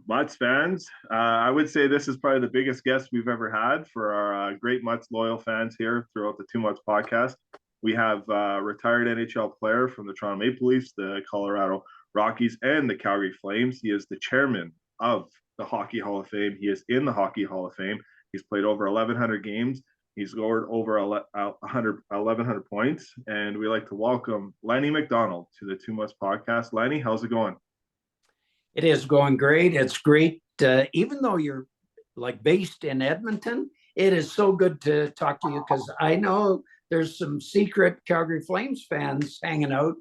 Mutts fans, I would say this is probably the biggest guest we've ever had for our great Mutts loyal fans here throughout the Two Mutts podcast. We have retired NHL player from the Toronto Maple Leafs, the Colorado Rockies, and the Calgary Flames. He is the chairman of the Hockey Hall of Fame. He is in the Hockey Hall of Fame. He's played over 1,100 games. He's scored over 1,100 points. And we like to welcome Lanny McDonald to the Two Mutts podcast. Lanny, how's it going? It is going great. It's great. Even though you're based in Edmonton, it is so good to talk to you because I know there's some secret Calgary Flames fans hanging out.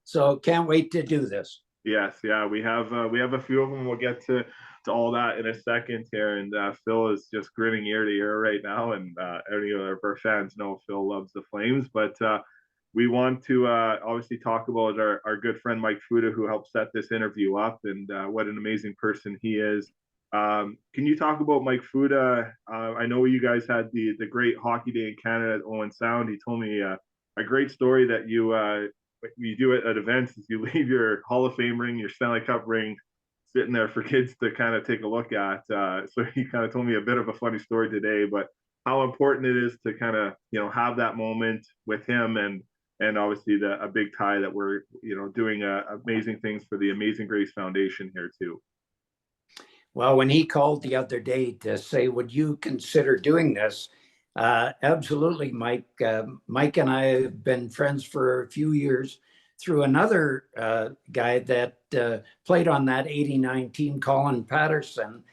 So can't wait to do this. Yes, yeah, we have a few of them. We'll get to all that in a second here. And Phil is just grinning ear to ear right now, and any of our fans know Phil loves the Flames. But we want to obviously talk about our good friend Mike Fuda, who helped set this interview up, and what an amazing person he is. Can you talk about Mike Fuda? I know you guys had the great hockey day in Canada at Owen Sound. He told me a great story that you do it at events is you leave your Hall of Fame ring, your Stanley Cup ring, sitting there for kids to kind of take a look at. So he kind of told me a bit of a funny story today, but how important it is to kind of have that moment with him, and obviously a big tie that we're doing amazing things for the Amazing Grace Foundation here too. Well, when he called the other day to say, would you consider doing this? Absolutely, Mike. Mike and I have been friends for a few years through another guy that played on that 89 team, Colin Patterson.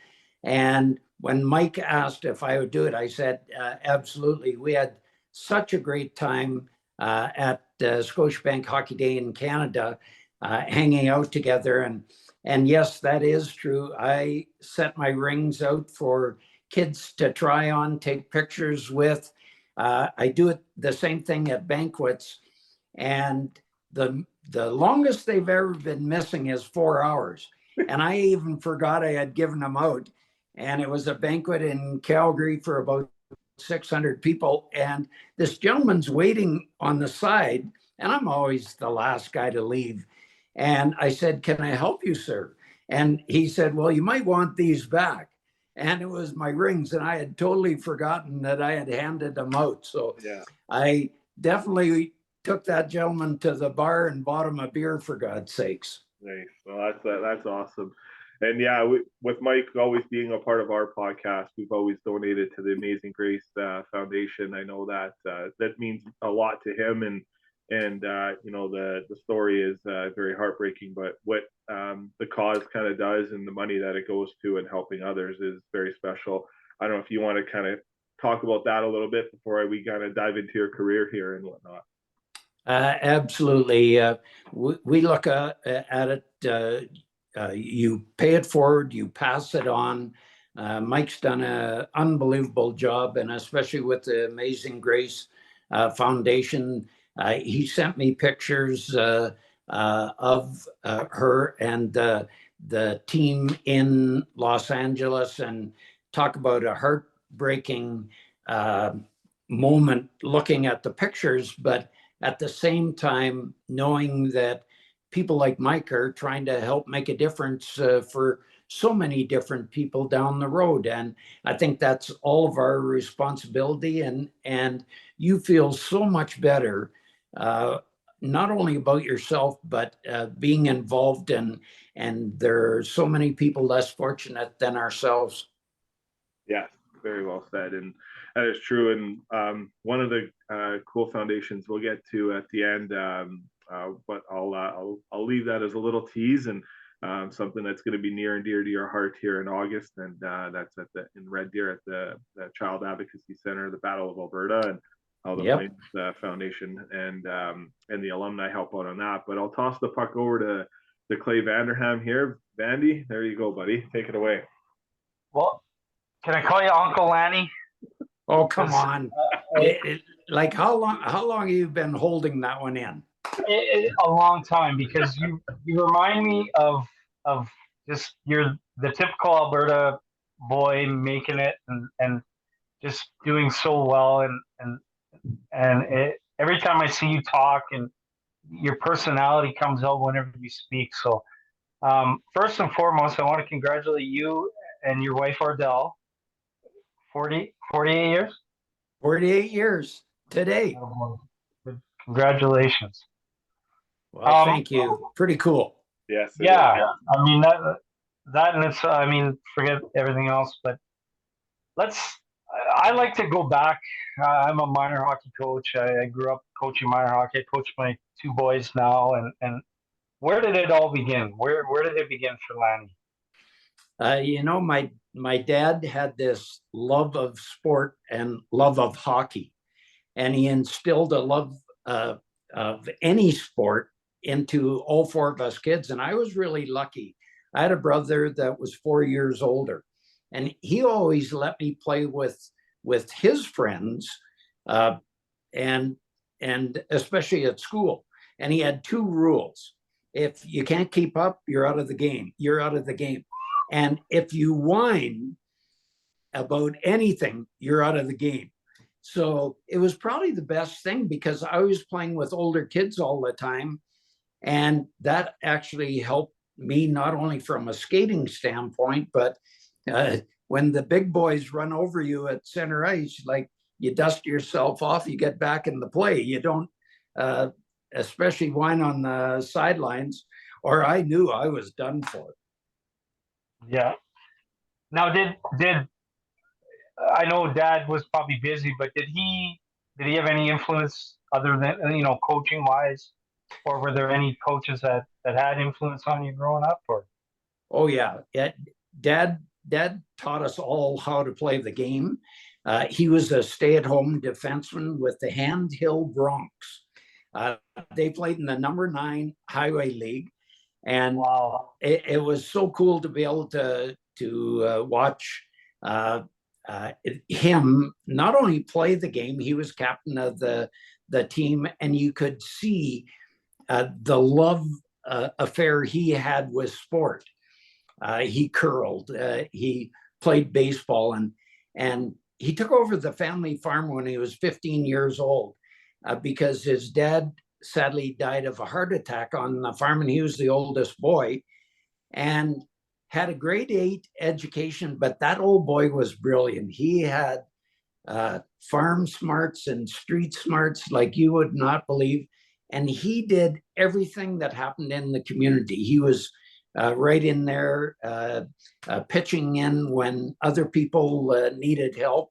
And when Mike asked if I would do it, I said, absolutely. We had such a great time at Scotiabank Hockey Day in Canada, hanging out together. And yes, that is true. I set my rings out for kids to try on, take pictures with. I do it the same thing at banquets. And the longest they've ever been missing is 4 hours. And I even forgot I had given them out. And it was a banquet in Calgary for about 600 people. And this gentleman's waiting on the side, and I'm always the last guy to leave. And I said, can I help you, sir? And he said, well, you might want these back. And it was my rings, and I had totally forgotten that I had handed them out. So yeah, I definitely took that gentleman to the bar and bought him a beer, for God's sakes. Nice. Well, that's awesome. And yeah, with Mike always being a part of our podcast, we've always donated to the Amazing Grace Foundation. I know that that means a lot to him, and the story is very heartbreaking, but what the cause kind of does and the money that it goes to and helping others is very special. I don't know if you want to kind of talk about that a little bit before we kind of dive into your career here and whatnot. Absolutely. We look at it. You pay it forward, you pass it on. Mike's done an unbelievable job, and especially with the Amazing Grace Foundation. He sent me pictures of her and the team in Los Angeles, and talk about a heartbreaking moment looking at the pictures, but at the same time knowing that people like Mike are trying to help make a difference for so many different people down the road. And I think that's all of our responsibility. And you feel so much better, not only about yourself, but being involved in, and there are so many people less fortunate than ourselves. Yes, very well said. And that is true. And one of the cool foundations we'll get to at the end, but I'll leave that as a little tease, and something that's going to be near and dear to your heart here in August, and that's in Red Deer at the Child Advocacy Center, the Battle of Alberta, and how the Flames Foundation and the alumni help out on that. But I'll toss the puck over to Clay Vanderham here. Vandy, there you go, buddy. Take it away. Well, can I call you Uncle Lanny? Oh, come on. Like how long have you been holding that one in? A long time, because you remind me of just, you're the typical Alberta boy making it and just doing so well, and every time I see you talk, and your personality comes out whenever you speak. So First and foremost, I want to congratulate you and your wife Ardell. 48 years. 48 years today. Congratulations. Well, thank you. Pretty cool. Yes. Yeah, I mean that and it's I mean forget everything else, but let's. I like to go back. I'm a minor hockey coach. I grew up coaching minor hockey. I coach my two boys now, and where did it all begin? Where did it begin for Lanny? My dad had this love of sport and love of hockey, and he instilled a love of any sport into all four of us kids. And I was really lucky. I had a brother that was 4 years older, and he always let me play with his friends, and especially at school. And he had two rules: if you can't keep up, you're out of the game. You're out of the game. And if you whine about anything, you're out of the game. So it was probably the best thing, because I was playing with older kids all the time. And that actually helped me, not only from a skating standpoint, but when the big boys run over you at center ice, like, you dust yourself off, you get back in the play. You don't, especially whine on the sidelines, or I knew I was done for. Yeah. Now, did I know Dad was probably busy, but did he have any influence other than coaching wise, or were there any coaches that had influence on you growing up? Or oh yeah, Dad taught us all how to play the game. He was a stay-at-home defenseman with the Hand Hill Bronx. They played in the number 9 Highway League. And wow, it was so cool to be able to watch him not only play the game. He was captain of the team, and you could see the love affair he had with sport. He curled, he played baseball, and he took over the family farm when he was 15 years old, because his dad sadly died of a heart attack on the farm, and he was the oldest boy, and had a grade 8 education. But that old boy was brilliant. He had farm smarts and street smarts like you would not believe. And he did everything that happened in the community. He was right in there, pitching in when other people needed help.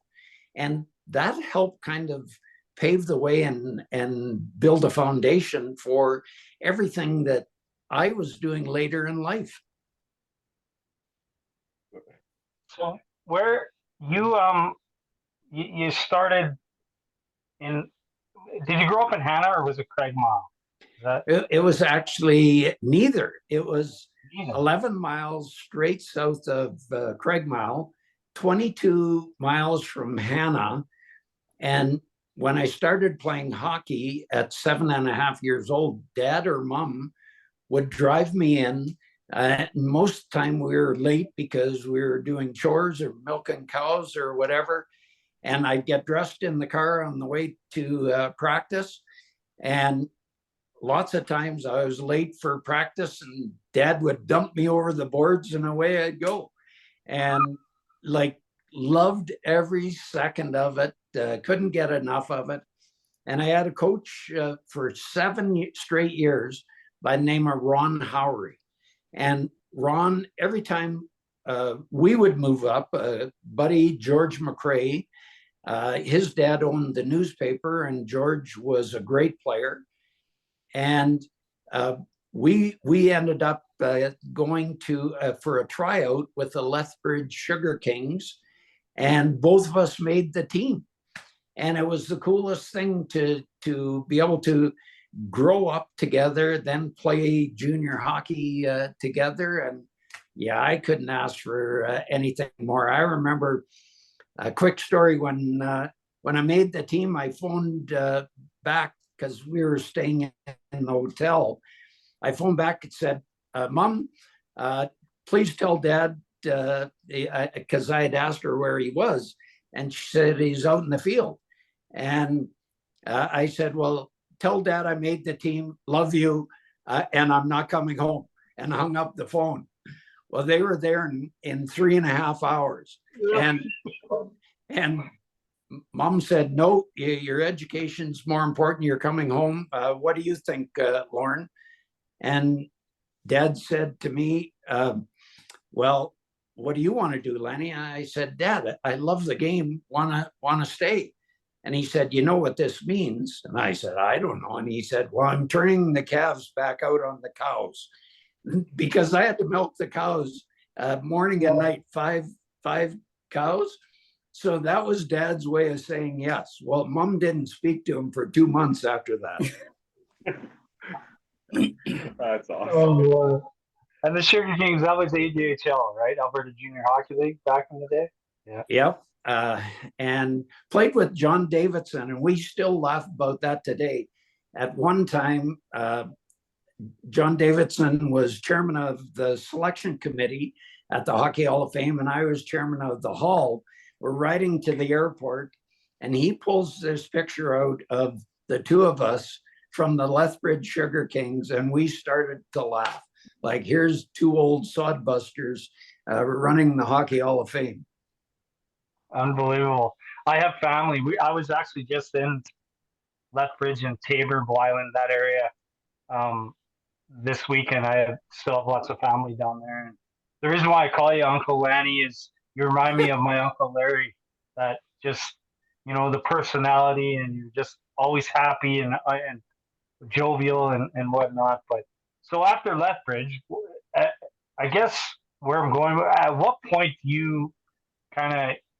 And that helped kind of pave the way and build a foundation for everything that I was doing later in life. So where you started in? Did you grow up in Hannah, or was it Craigmile? It was actually neither. It was Neither. 11 miles straight south of Craigmile, 22 miles from Hannah. And when I started playing hockey at 7.5 years old, Dad or Mom would drive me in. Most of the time we were late because we were doing chores or milking cows or whatever. And I'd get dressed in the car on the way to practice. And lots of times I was late for practice, and Dad would dump me over the boards, and away I'd go. And loved every second of it. Couldn't get enough of it. And I had a coach for 7 straight years by the name of Ron Howery. And Ron, every time we would move up, buddy George McRae, his dad owned the newspaper, and George was a great player. And we ended up going to for a tryout with the Lethbridge Sugar Kings, and both of us made the team. And it was the coolest thing to be able to grow up together, then play junior hockey together. And yeah, I couldn't ask for anything more. I remember a quick story when I made the team. I phoned back because we were staying in the hotel. I phoned back and said, Mom, please tell Dad, because I had asked her where he was, and she said he's out in the field. And I said, well, tell Dad I made the team, love you, and I'm not coming home. and hung up the phone. Well, they were there in 3.5 hours. And Mom said, no, your education's more important. You're coming home. What do you think, Lauren? And Dad said to me, well, what do you want to do, Lanny? I said, Dad, I love the game, wanna stay. And he said, you know what this means? And I said, I don't know. And he said, well, I'm turning the calves back out on the cows, because I had to milk the cows morning and night, five cows. So that was Dad's way of saying yes. Well, Mom didn't speak to him for 2 months after that. That's awesome. Oh, and the Sugar Kings, that was AJHL, right? Alberta Junior Hockey League back in the day. Yeah. Yep. And played with John Davidson, and we still laugh about that today. At one time, John Davidson was chairman of the selection committee at the Hockey Hall of Fame, and I was chairman of the hall. We're riding to the airport, and he pulls this picture out of the two of us from the Lethbridge Sugar Kings, and we started to laugh. Like, here's two old sodbusters running the Hockey Hall of Fame. Unbelievable. I have family. I was actually just in Lethbridge and Tabor, Blyland, that area this weekend. I still have lots of family down there. And the reason why I call you Uncle Lanny is you remind me of my Uncle Larry, that just, the personality, and you're just always happy and jovial and whatnot. But so after Lethbridge, I guess where I'm going, at what point do you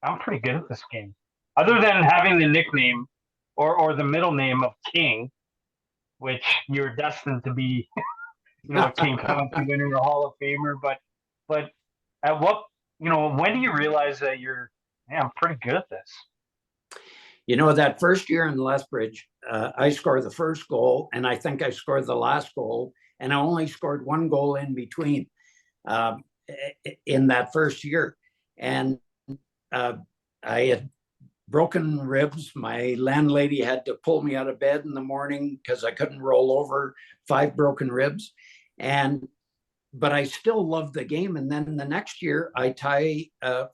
I'm pretty good at this game, other than having the nickname or the middle name of King, which you're destined to be, a King Country winner, a Hall of Famer. But at what, when do you realize that I'm pretty good at this? That first year in Lethbridge, I scored the first goal, and I think I scored the last goal, and I only scored one goal in between in that first year. And I had broken ribs. My landlady had to pull me out of bed in the morning because I couldn't roll over, 5 broken ribs. But I still loved the game. And then the next year I tie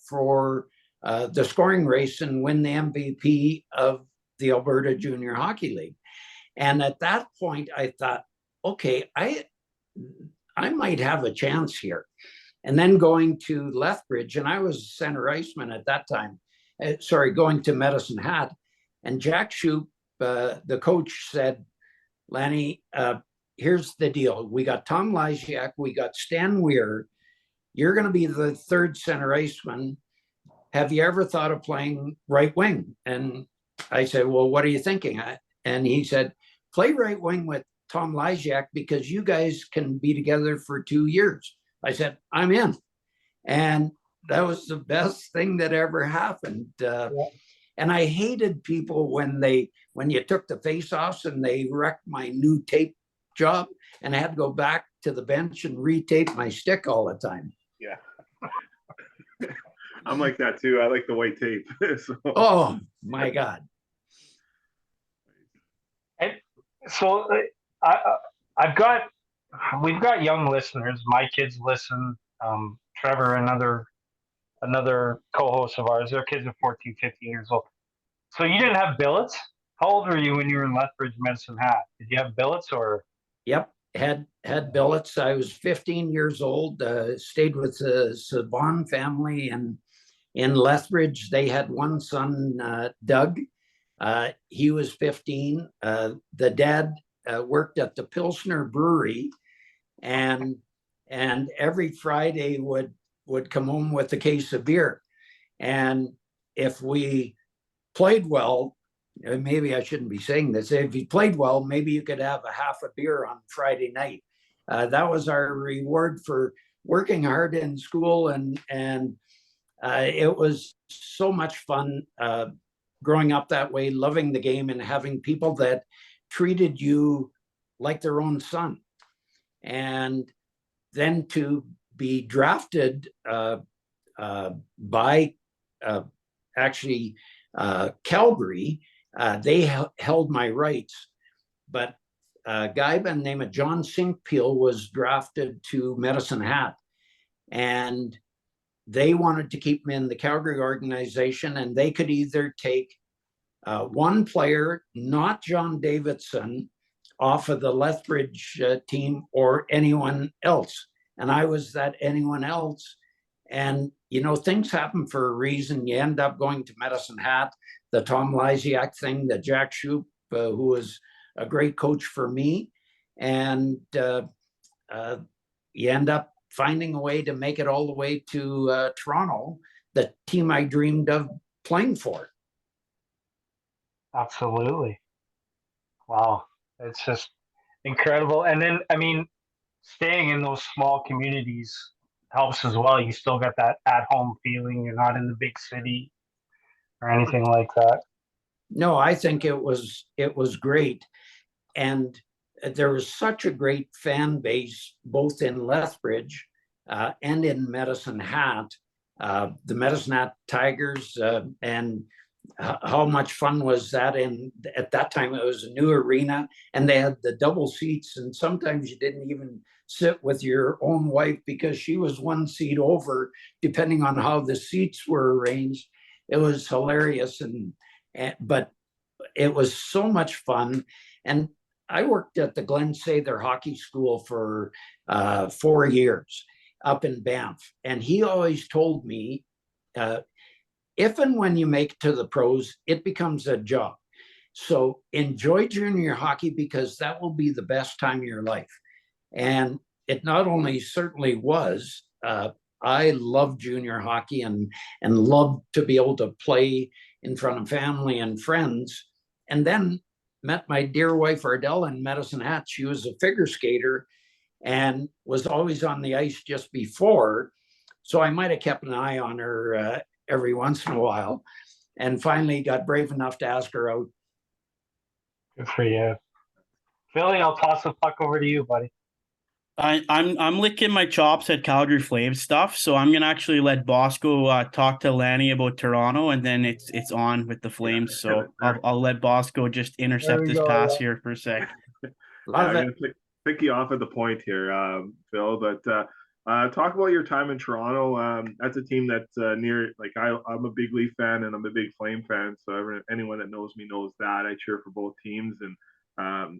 for the scoring race and win the MVP of the Alberta Junior Hockey League. And at that point I thought, okay, I might have a chance here. And then going to Lethbridge, and I was center iceman at that time, going to Medicine Hat. And Jack Shoup, the coach, said, Lanny, here's the deal. We got Tom Lysiak, we got Stan Weir. You're going to be the third center iceman. Have you ever thought of playing right wing? And I said, well, what are you thinking? And he said, play right wing with Tom Lysiak because you guys can be together for 2 years. I said, I'm in. And that was the best thing that ever happened. And I hated people when you took the face-offs and they wrecked my new tape job, and I had to go back to the bench and retape my stick all the time. Yeah. I'm like that too. I like the white tape. So. Oh my God. And so we've got young listeners. My kids listen. Trevor, another co-host of ours, their kids are 14, 15 years old. So you didn't have billets? How old were you when you were in Lethbridge, Medicine Hat? Did you have billets or? Yep, had billets. I was 15 years old, stayed with the Saban family in Lethbridge. They had one son, Doug. He was 15. The dad worked at the Pilsner Brewery, and every Friday would come home with a case of beer. And if we played well, maybe I shouldn't be saying this, if you played well, maybe you could have a half a beer on Friday night. That was our reward for working hard in school. And it was so much fun growing up that way, loving the game and having people that treated you like their own son. And then to be drafted by Calgary, they held my rights. But a guy by the name of John Sinkpeel was drafted to Medicine Hat, and they wanted to keep him in the Calgary organization, and they could either take one player, not John Davidson, off of the Lethbridge team, or anyone else. And I was that anyone else. And, you know, things happen for a reason. You end up going to Medicine Hat, the Tom Lysiak thing, the Jack Shoup, who was a great coach for me. And you end up finding a way to make it all the way to Toronto, the team I dreamed of playing for. Absolutely. Wow. It's just incredible. And then, I mean, staying in those small communities helps as well. You still get that at-home feeling. You're not in the big city or anything like that. No, I think it was great. And there was such a great fan base, both in Lethbridge and in Medicine Hat, the Medicine Hat Tigers, and how much fun was that? And at that time, it was a new arena, and they had the double seats, and sometimes you didn't even sit with your own wife because she was one seat over, depending on how the seats were arranged. It was hilarious, but it was so much fun. And I worked at the Glen Sather Hockey School for 4 years up in Banff, and he always told me, if and when you make it to the pros, it becomes a job. So enjoy junior hockey, because that will be the best time of your life. And it not only certainly was, I loved junior hockey and loved to be able to play in front of family and friends. And then met my dear wife, Ardell, in Medicine Hat. She was a figure skater and was always on the ice just before. So I might have kept an eye on her every once in a while, and finally got brave enough to ask her out. Good for you. Philly, I'll toss the puck over to you, buddy. I'm licking my chops at Calgary Flames stuff, so I'm gonna actually let Bosco talk to Lanny about Toronto, and then it's on with the Flames. So I'll let Bosco just intercept this pass here for a sec. Love it. I'm gonna pick you off at the point here, Phil. But talk about your time in Toronto. That's a team that's near. Like I'm a big Leaf fan and I'm a big Flame fan. So anyone that knows me knows that I cheer for both teams, and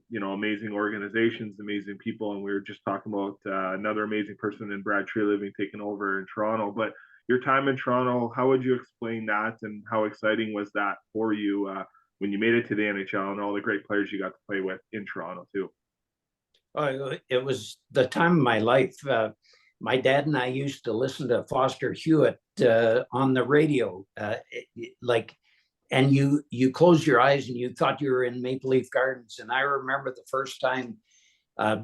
you know, amazing organizations, amazing people. And we were just talking about another amazing person in Brad Treliving taking over in Toronto. But your time in Toronto, how would you explain that, and how exciting was that for you when you made it to the NHL and all the great players you got to play with in Toronto too? It was the time of my life. My dad and I used to listen to Foster Hewitt on the radio, and you close your eyes and you thought you were in Maple Leaf Gardens. And I remember the first time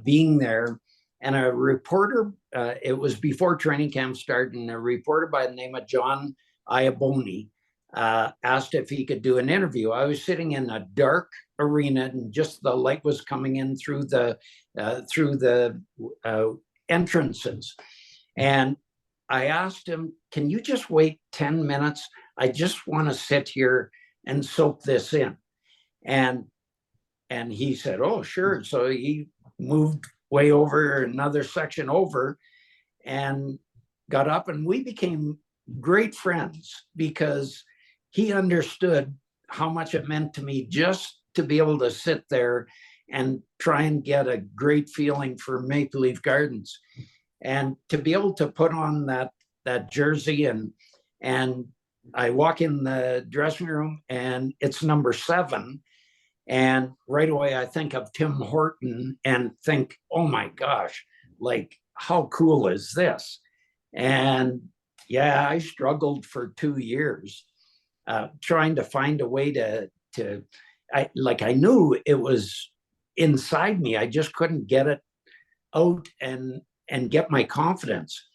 being there, and a reporter, it was before training camp started, and a reporter by the name of John Iaboni asked if he could do an interview. I was sitting in a dark arena, and just the light was coming in through the entrances. And I asked him, can you just wait 10 minutes? I just want to sit here and soak this in. And he said, oh, sure. So he moved way over another section over and got up, and we became great friends because he understood how much it meant to me just to be able to sit there and try and get a great feeling for Maple Leaf Gardens, and to be able to put on that jersey. And I walk in the dressing room and it's number 7. And right away I think of Tim Horton and think, oh my gosh, like how cool is this? And yeah, I struggled for 2 years trying to find a way I knew it was inside me. I just couldn't get it out and get my confidence.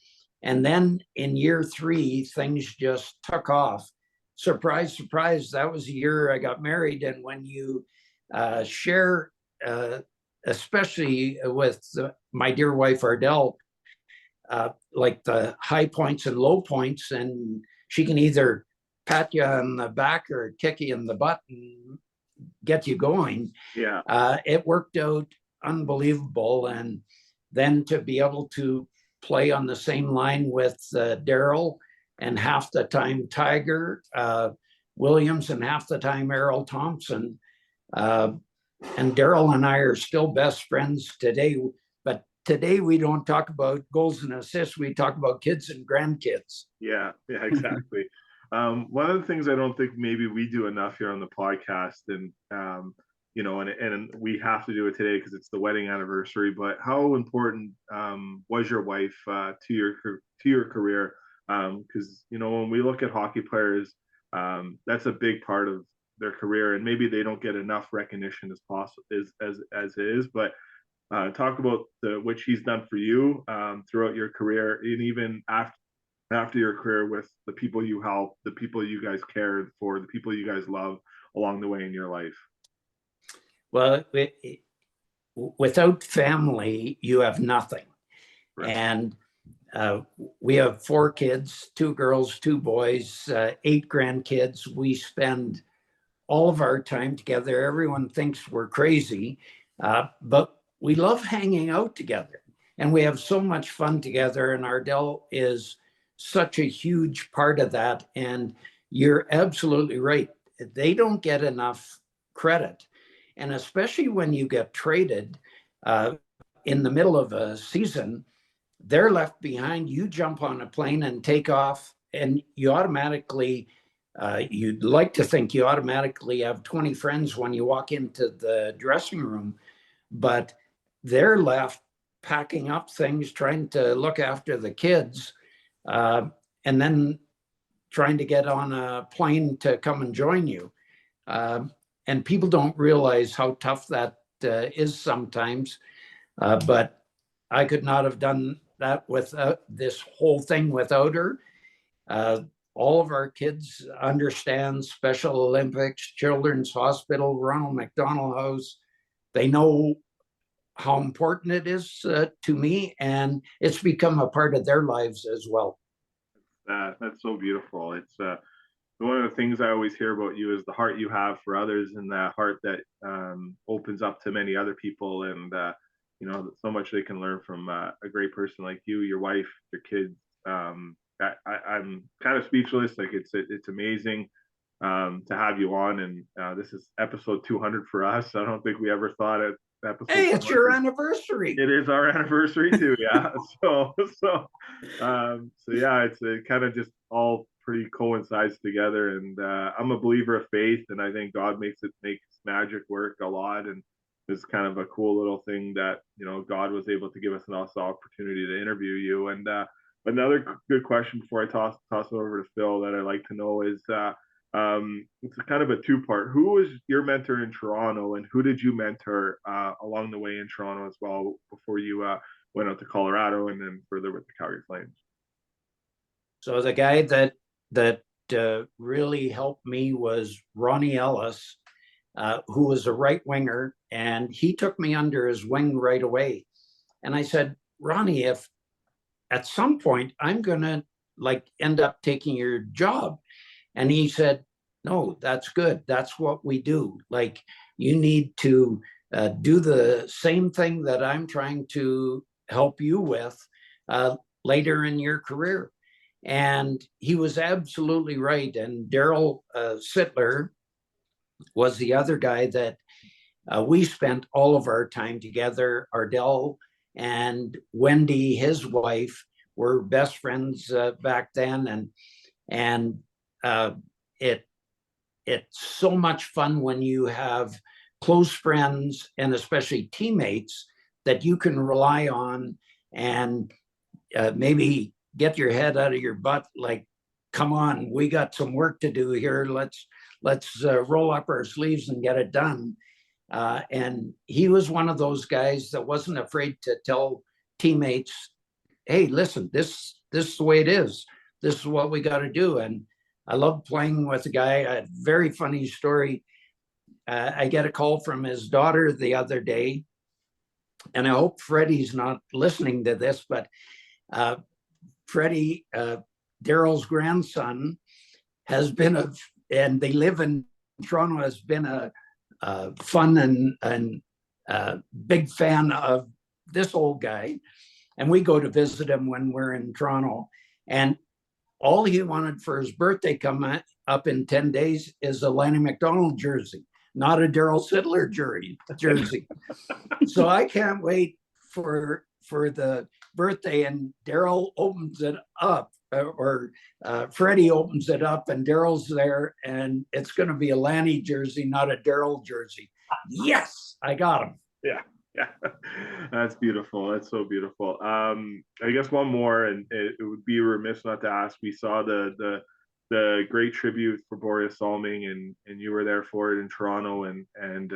And then in year 3, things just took off. Surprise, surprise, that was the year I got married. And when you share, especially with my dear wife, Ardell, like the high points and low points, and she can either pat you on the back or kick you in the butt and get you going. Yeah. It worked out unbelievable. And then to be able to play on the same line with Daryl, and half the time Tiger Williams, and half the time Errol Thompson. And Daryl and I are still best friends today. But today we don't talk about goals and assists. We talk about kids and grandkids. Yeah, exactly. One of the things I don't think maybe we do enough here on the podcast, and and we have to do it today because it's the wedding anniversary. But how important was your wife to your career? Because when we look at hockey players, that's a big part of their career, and maybe they don't get enough recognition as possible as it is. But talk about what she's done for you throughout your career, and even after your career, with the people you help, the people you guys cared for, the people you guys love along the way in your life. Well, without family, you have nothing. Right. And we have 4 kids, 2 girls, 2 boys, 8 grandkids. We spend all of our time together. Everyone thinks we're crazy, but we love hanging out together, and we have so much fun together. And Ardell is such a huge part of that. And you're absolutely right. They don't get enough credit. And especially when you get traded in the middle of a season, they're left behind. You jump on a plane and take off, and you automatically, you'd like to think you automatically have 20 friends when you walk into the dressing room, but they're left packing up things, trying to look after the kids, and then trying to get on a plane to come and join you. And people don't realize how tough that is sometimes. But I could not have done that without this whole thing without her. All of our kids understand Special Olympics, Children's Hospital, Ronald McDonald House. They know how important it is to me, and it's become a part of their lives as well. That's so beautiful. It's one of the things I always hear about you is the heart you have for others, and that heart that opens up to many other people, and so much they can learn from a great person like you, your wife, your kids. I'm kind of speechless. Like it's amazing to have you on, and this is episode 200 for us. I don't think we ever thought it. Hey, it's your anniversary. It is our anniversary too. Yeah. So yeah, it's kind of just all pretty coincides together. And I'm a believer of faith, and I think God makes magic work a lot. And it's kind of a cool little thing that God was able to give us an awesome opportunity to interview you. And another good question before I toss it over to Phil that I'd like to know is it's kind of a 2-part. Who was your mentor in Toronto, and who did you mentor along the way in Toronto as well before you went out to Colorado and then further with the Calgary Flames? So the guy that really helped me was Ronnie Ellis, who was a right winger, and he took me under his wing right away. And I said, Ronnie, if at some point I'm gonna end up taking your job. And he said, no, that's good. That's what we do. You need to do the same thing that I'm trying to help you with later in your career. And he was absolutely right. And Daryl Sittler was the other guy that we spent all of our time together. Ardell and Wendy, his wife, were best friends back then. And it's so much fun when you have close friends and especially teammates that you can rely on, and maybe get your head out of your butt. Come on, we got some work to do here. Let's roll up our sleeves and get it done. And he was one of those guys that wasn't afraid to tell teammates, hey, listen, this is the way it is. This is what we got to do. And I love playing with a guy. A very funny story. I get a call from his daughter the other day, and I hope Freddie's not listening to this, but Freddie, Daryl's grandson, has been and they live in Toronto, has been a fun and big fan of this old guy. And we go to visit him when we're in Toronto. And all he wanted for his birthday coming up in 10 days is a Lanny McDonald jersey, not a Daryl Sittler jersey. So I can't wait for the birthday, and Daryl opens it up, or Freddie opens it up, and Daryl's there, and it's going to be a Lanny jersey, not a Daryl jersey. Yes, I got him. Yeah. That's beautiful. That's so beautiful. I guess one more, and it would be remiss not to ask. We saw the great tribute for Boreas Salming, and you were there for it in Toronto, and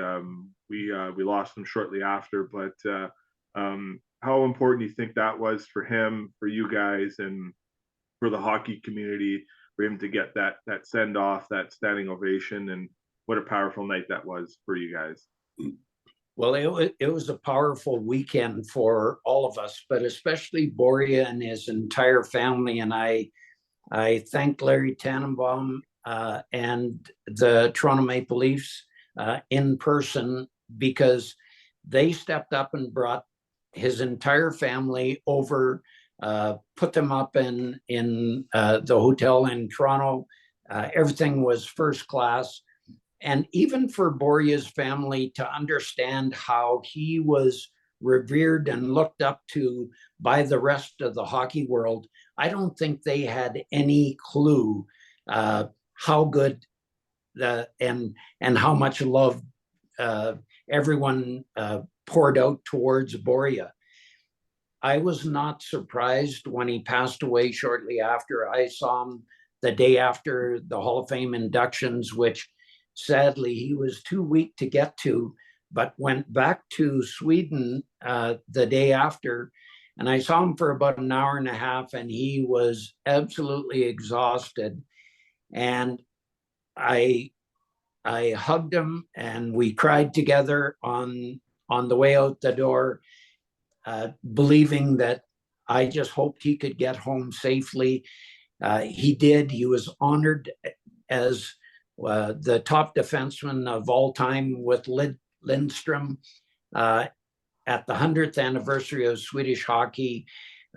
we lost him shortly after. But how important do you think that was for him, for you guys, and for the hockey community, for him to get that send off, that standing ovation, and what a powerful night that was for you guys? Well, it was a powerful weekend for all of us, but especially Boria and his entire family. And I thank Larry Tannenbaum and the Toronto Maple Leafs in person, because they stepped up and brought his entire family over, put them up in the hotel in Toronto. Everything was first class. And even for Boria's family to understand how he was revered and looked up to by the rest of the hockey world, I don't think they had any clue how good and how much love everyone poured out towards Boria. I was not surprised when he passed away shortly after. I saw him the day after the Hall of Fame inductions, which sadly he was too weak to get to, but went back to Sweden the day after. And I saw him for about an hour and a half, and he was absolutely exhausted. And I hugged him, and we cried together on the way out the door, believing that I just hoped he could get home safely. He did. He was honored as the top defenseman of all time with Lindstrom at the 100th anniversary of Swedish hockey,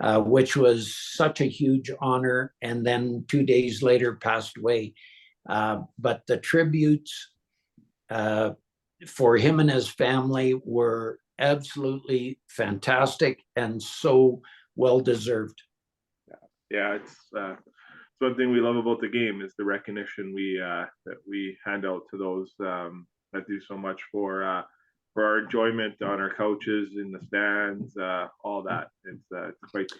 which was such a huge honor, and then 2 days later passed away. But the tributes for him and his family were absolutely fantastic and so well deserved. Yeah, it's one thing we love about the game is the recognition that we hand out to those that do so much for our enjoyment on our couches, in the stands, all that. It's quite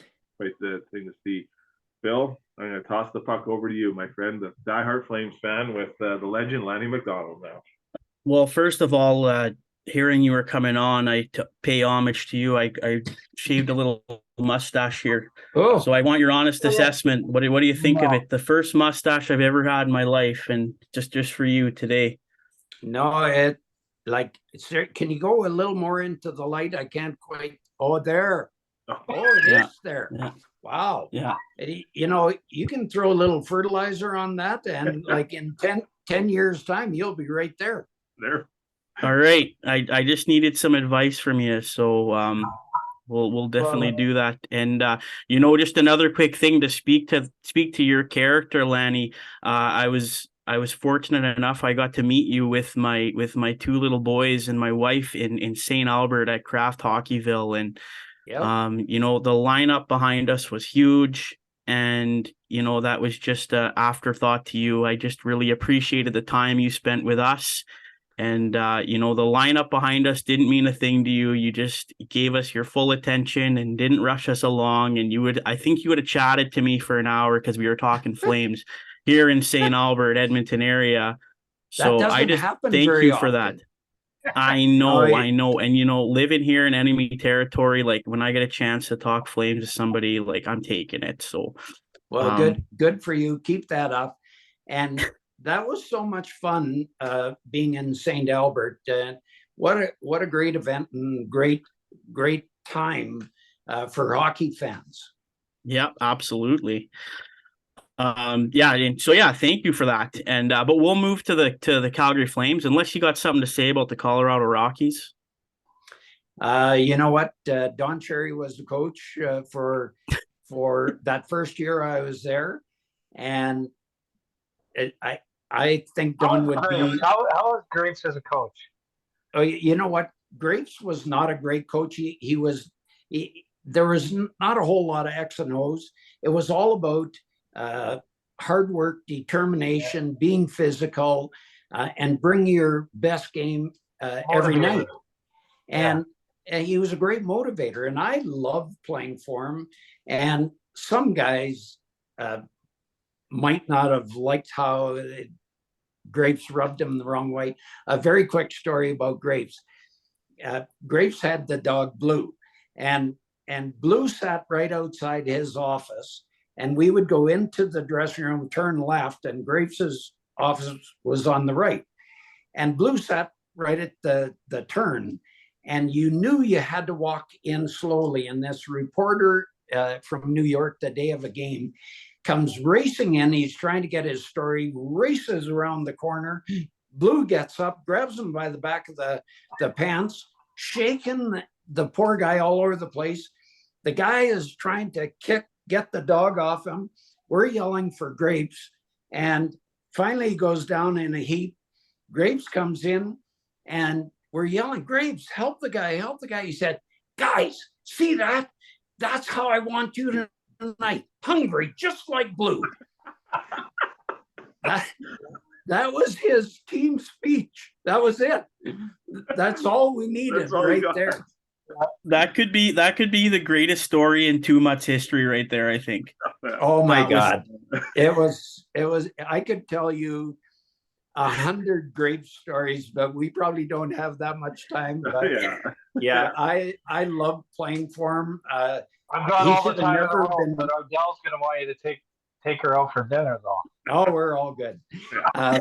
the thing to see. Bill, I'm going to toss the puck over to you, my friend, the diehard Flames fan, with the legend Lanny McDonald now. Well, first of all, hearing you were coming on, I pay homage to you. I shaved a little mustache here. Oh, So I want your honest assessment. What do you think of it? The first mustache I've ever had in my life, and just for you today. no, can you go a little more into the light? I can't quite. Oh, there. Oh, it is there. Yeah. Wow. Yeah. You can throw a little fertilizer on that, and like in 10 years time, you'll be right there. There. All right. I just needed some advice from you. So we'll definitely do that. And just another quick thing to speak to your character, Lanny. I was fortunate enough, I got to meet you with my two little boys and my wife in St. Albert at Kraft Hockeyville. And Yep. the lineup behind us was huge. And that was just an afterthought to you. I just really appreciated the time you spent with us. And, the lineup behind us didn't mean a thing to you. You just gave us your full attention and didn't rush us along. And I think you would have chatted to me for an hour because we were talking Flames here in St. Albert, Edmonton area. So I just thank you for that. I know. And, living here in enemy territory, like when I get a chance to talk Flames to somebody, like I'm taking it. So, well, good for you. Keep that up. And that was so much fun being in St. Albert. What a great event and great time for hockey fans. Yeah, absolutely. And so thank you for that. And but we'll move to the Calgary Flames, unless you got something to say about the Colorado Rockies. You know what? Don Cherry was the coach for that first year I was there, and I think Don would be. How was Graves as a coach? Oh, you know what? Graves was not a great coach. There was not a whole lot of X and O's. It was all about hard work, determination, being physical, and bring your best game every night. And he was a great motivator, and I loved playing for him. And some guys might not have liked how Graves rubbed him the wrong way. A very quick story about Graves. Graves had the dog Blue, and Blue sat right outside his office, and we would go into the dressing room, turn left, and Graves's office was on the right. And Blue sat right at the turn, and you knew you had to walk in slowly. And this reporter from New York, the day of a game, comes racing in. He's trying to get his story, races around the corner. Blue gets up, grabs him by the back of the pants, shaking the poor guy all over the place. The guy is trying to get the dog off him. We're yelling for Grapes. And finally he goes down in a heap. Grapes comes in and we're yelling, Grapes, help the guy, help the guy. He said, guys, see that? That's how I want you tonight. Hungry, just like Blue. That was his team speech. That was it. That's all we needed right there. That could be the greatest story in Two Mutts history right there, I think. Oh my God. It was I could tell you 100 great stories, but we probably don't have that much time. But I love playing for him. I've got all the time in the world, but Ardell's going to want you to take her out for dinner, though. Oh, we're all good. I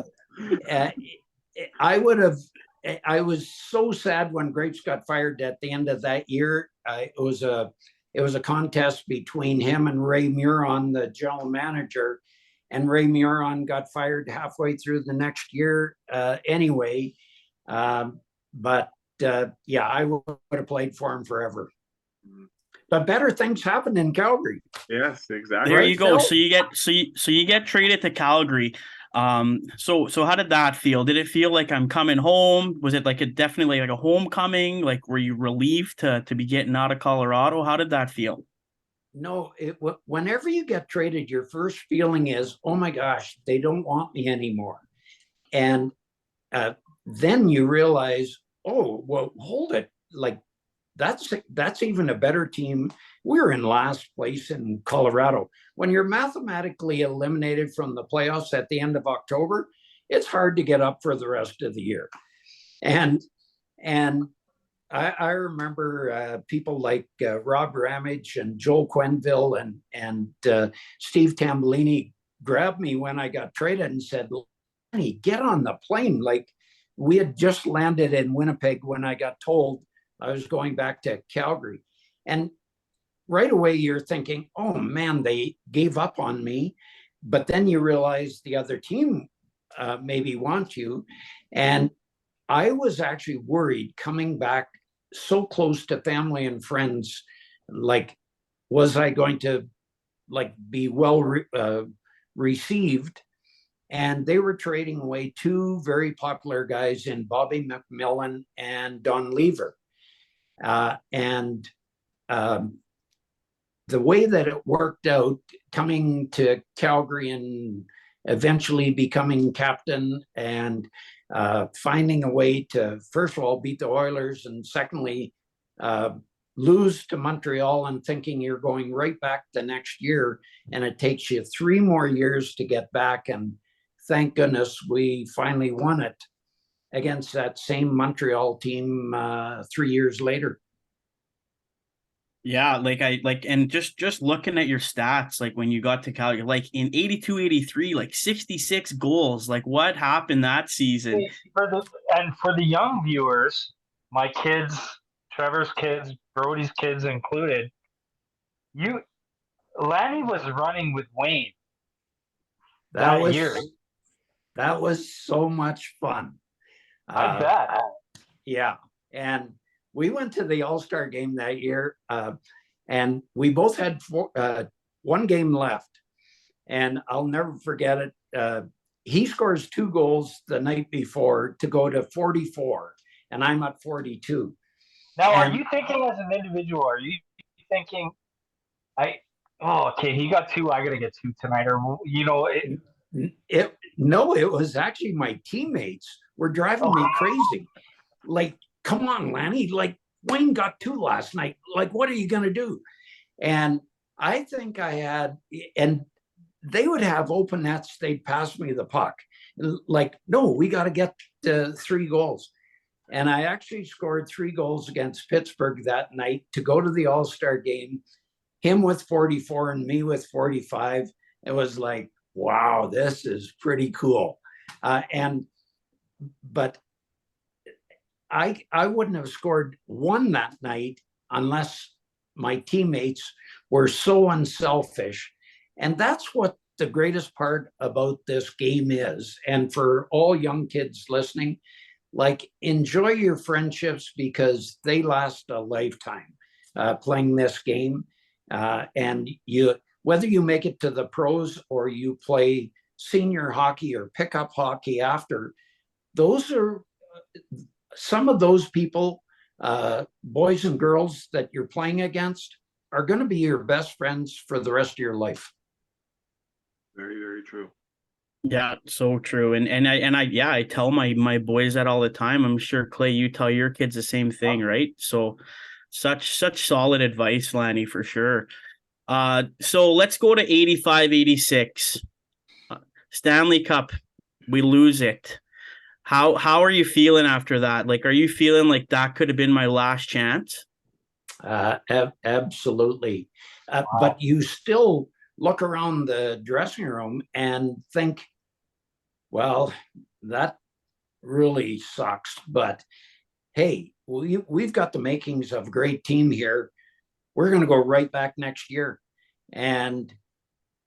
was so sad when Grapes got fired at the end of that year. It was a contest between him and Ray Muron, the general manager, and Ray Muron got fired halfway through the next year anyway. I would have played for him forever. But better things happen in Calgary. Yes, exactly. There you go. So you get traded to Calgary. So how did that feel? Did it feel like I'm coming home? Was it definitely like a homecoming? Like, were you relieved to be getting out of Colorado? How did that feel? No, whenever you get traded, your first feeling is, oh my gosh, they don't want me anymore. And then you realize, oh, well, hold it. Like, that's even a better team. We're in last place in Colorado. When you're mathematically eliminated from the playoffs at the end of October, it's hard to get up for the rest of the year. And I remember people like Rob Ramage and Joel Quenville and Steve Tambellini grabbed me when I got traded and said, Lanny, get on the plane. Like, we had just landed in Winnipeg when I got told I was going back to Calgary. And right away you're thinking, oh man, they gave up on me. But then you realize the other team maybe wants you. And I was actually worried coming back so close to family and friends. Like, was I going to be well received? And they were trading away two very popular guys in Bobby McMillan and Don Lever. The way that it worked out, coming to Calgary and eventually becoming captain and finding a way to, first of all, beat the Oilers, and secondly, lose to Montreal and thinking you're going right back the next year, and it takes you 3 more years to get back. And thank goodness we finally won it against that same Montreal team 3 years later. Yeah, and just looking at your stats, like when you got to Calgary, like in 82-83, like 66 goals. Like, what happened that season? For the young viewers, my kids, Trevor's kids, Brody's kids included, Lanny was running with Wayne that year. That was so much fun. I bet. Yeah. And we went to the All-Star game that year, and we both had one game left. And I'll never forget it. He scores 2 goals the night before to go to 44, and I'm at 42. Now, are you thinking as an individual? Are you thinking, okay, he got 2, I gotta get 2 tonight, or No, it was actually my teammates were driving me crazy. Like, come on, Lanny, like Wayne got 2 last night. Like, what are you gonna do? And I think I had, and they would have open nets, they'd pass me the puck. Like, no, we got to get 3 goals. And I actually scored 3 goals against Pittsburgh that night to go to the All-Star game, him with 44 and me with 45. It was like, wow, this is pretty cool. But I wouldn't have scored 1 that night unless my teammates were so unselfish. And that's what the greatest part about this game is. And for all young kids listening, like, enjoy your friendships because they last a lifetime playing this game. And whether you make it to the pros or you play senior hockey or pickup hockey after, those are some of those people, boys and girls that you're playing against, are going to be your best friends for the rest of your life. Very, very true. Yeah, so true. And I tell my boys that all the time. I'm sure, Clay, you tell your kids the same thing, right? So such solid advice, Lanny, for sure. So let's go to 85-86. Stanley Cup, we lose it. How are you feeling after that? Like, are you feeling like that could have been my last chance? Absolutely. But you still look around the dressing room and think, well, that really sucks. But hey, we've got the makings of a great team here. We're going to go right back next year. And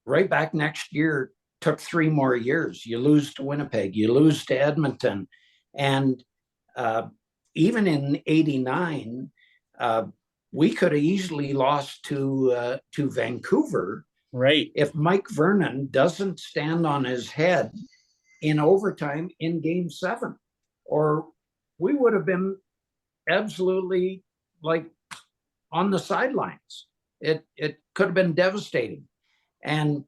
right back next year took 3 more years. You lose to Winnipeg, you lose to Edmonton. And even in 89, we could have easily lost to Vancouver. Right. If Mike Vernon doesn't stand on his head in overtime in Game 7, or we would have been absolutely like on the sidelines. It could have been devastating. And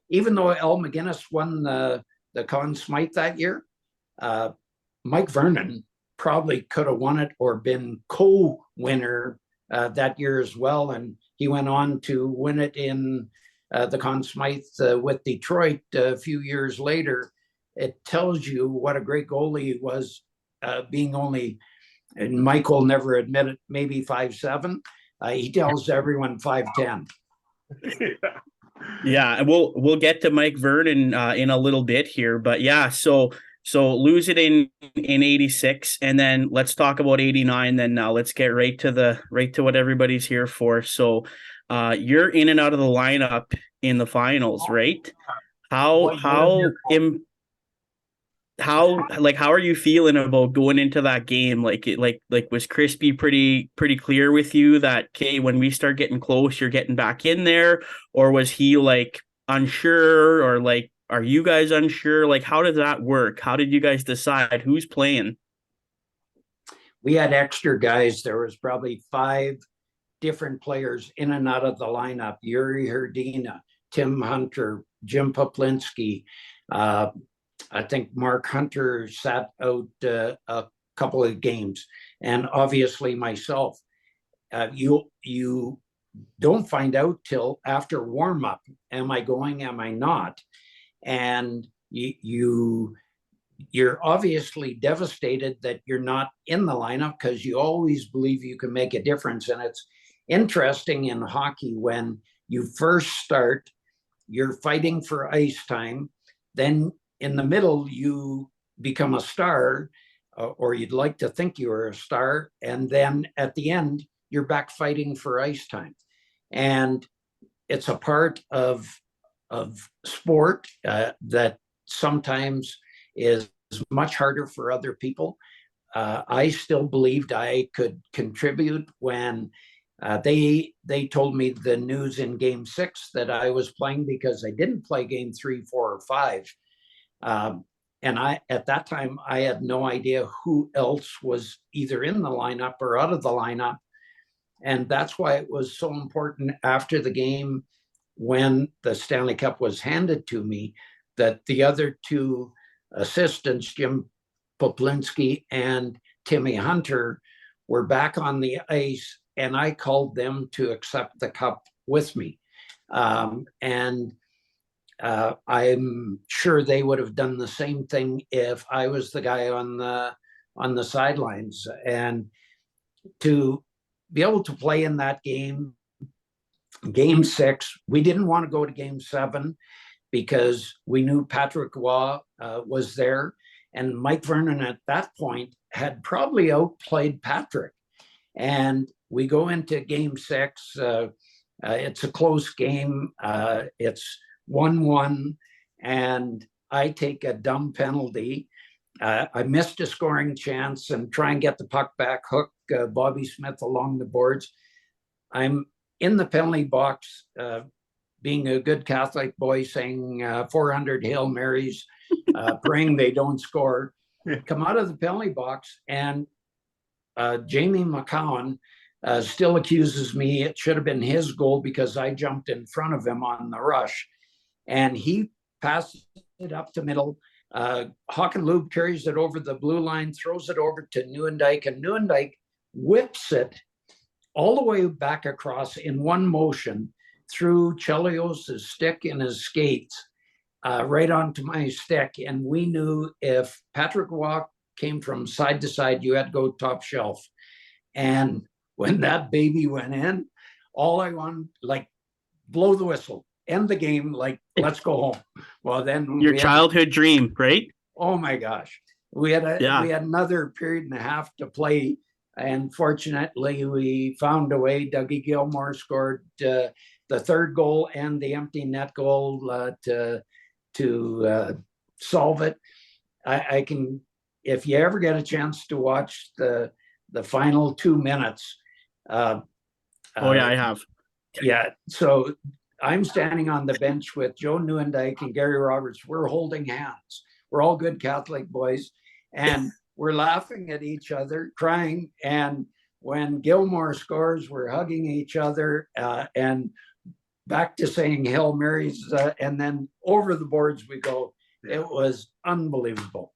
even though Al McGuinness won the Conn Smythe that year, Mike Vernon probably could have won it or been co-winner that year as well. And he went on to win it in the Conn Smythe with Detroit a few years later. It tells you what a great goalie he was, being only, and Michael never admitted, maybe 5'7". He tells everyone 5'10". Yeah, and we'll get to Mike Vernon in a little bit here, but yeah, so lose it in 86, and then let's talk about 89. Then now let's get right to what everybody's here for. So you're in and out of the lineup in the finals, right? How are you feeling about going into that game? Like was Crispy pretty clear with you that, okay, when we start getting close, you're getting back in there? Or was he like unsure, or like, are you guys unsure? Like, how did that work? How did you guys decide who's playing? We had extra guys. There was probably 5 different players in and out of the lineup. Yuri Herdina, Tim Hunter, Jim Poplinski, I think Mark Hunter sat out a couple of games, and obviously myself. You don't find out till after warm up. Am I going? Am I not? And you're obviously devastated that you're not in the lineup because you always believe you can make a difference. And it's interesting in hockey when you first start, you're fighting for ice time. Then in the middle, you become a star, or you'd like to think you are a star. And then at the end, you're back fighting for ice time. And it's a part of sport that sometimes is much harder for other people. I still believed I could contribute when they told me the news in Game 6 that I was playing because I didn't play Game 3, 4, or 5. And at that time, I had no idea who else was either in the lineup or out of the lineup. And that's why it was so important after the game, when the Stanley Cup was handed to me, that the other two assistants, Jim Poplinski and Timmy Hunter, were back on the ice, and I called them to accept the cup with me. And I'm sure they would have done the same thing if I was the guy on the sidelines. And to be able to play in that game, Game 6, we didn't want to go to Game 7 because we knew Patrick Roy was there, and Mike Vernon at that point had probably outplayed Patrick. And we go into Game 6. It's a close game. It's 1-1, and I take a dumb penalty. I missed a scoring chance and try and get the puck back, hook Bobby Smith along the boards. I'm in the penalty box, being a good Catholic boy, saying 400 Hail Marys, praying they don't score. Come out of the penalty box, and Jamie McCowan still accuses me it should have been his goal because I jumped in front of him on the rush. And he passes it up the middle. Hockenloob carries it over the blue line, throws it over to Nieuwendyk, and Nieuwendyk whips it all the way back across in one motion through Chelios' stick and his skates, right onto my stick. And we knew if Patrick Roy came from side to side, you had to go top shelf. And when that baby went in, all I wanted, like, blow the whistle, end the game, like, let's go home. Well, then your childhood dream, right? Oh my gosh. We had another period and a half to play. And fortunately, we found a way. Dougie Gilmore scored the third goal and the empty net goal to solve it. I can, if you ever get a chance to watch the final 2 minutes. Oh yeah, I have. Yeah, so I'm standing on the bench with Joe Nieuwendyk and Gary Roberts. We're holding hands. We're all good Catholic boys, and we're laughing at each other, crying. And when Gilmore scores, we're hugging each other, and back to saying Hail Marys, and then over the boards we go. It was unbelievable.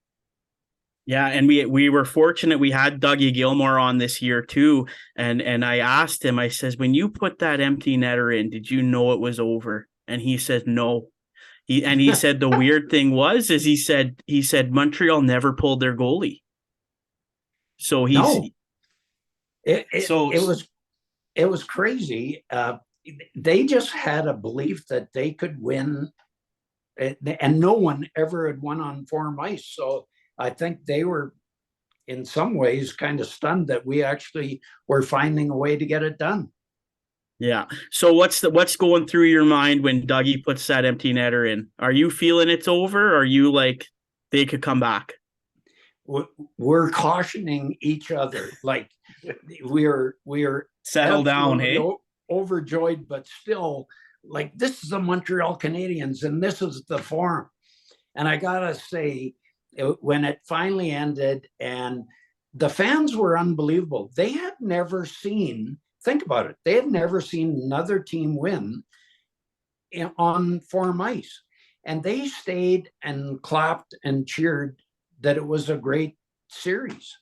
Yeah, and we were fortunate. We had Dougie Gilmore on this year too, and I asked him. I says, when you put that empty netter in, did you know it was over? And he said no. He said the weird thing was he said Montreal never pulled their goalie. So it was crazy. They just had a belief that they could win, and no one ever had won on form ice. So I think they were, in some ways, kind of stunned that we actually were finding a way to get it done. Yeah. So what's going through your mind when Dougie puts that empty netter in? Are you feeling it's over? Or are you like they could come back? We're cautioning each other, like we're settle down, hey? Overjoyed, but still, like, this is the Montreal Canadiens, and this is the form. And I gotta say, when it finally ended, and the fans were unbelievable. They had never seen, think about it, they had never seen another team win on form ice. And they stayed and clapped and cheered that it was a great series.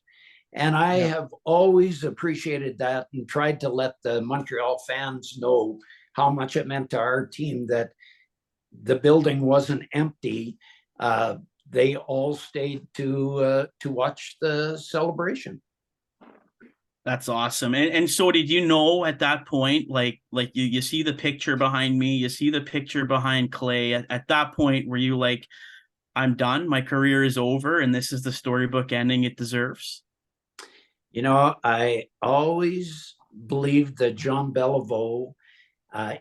And I have always appreciated that and tried to let the Montreal fans know how much it meant to our team that the building wasn't empty. They all stayed to watch the celebration. That's awesome. And so did you know at that point, like you see the picture behind me, you see the picture behind Clay. At that point, were you like, I'm done, my career is over, and this is the storybook ending it deserves? You know, I always believed that Jean Beliveau,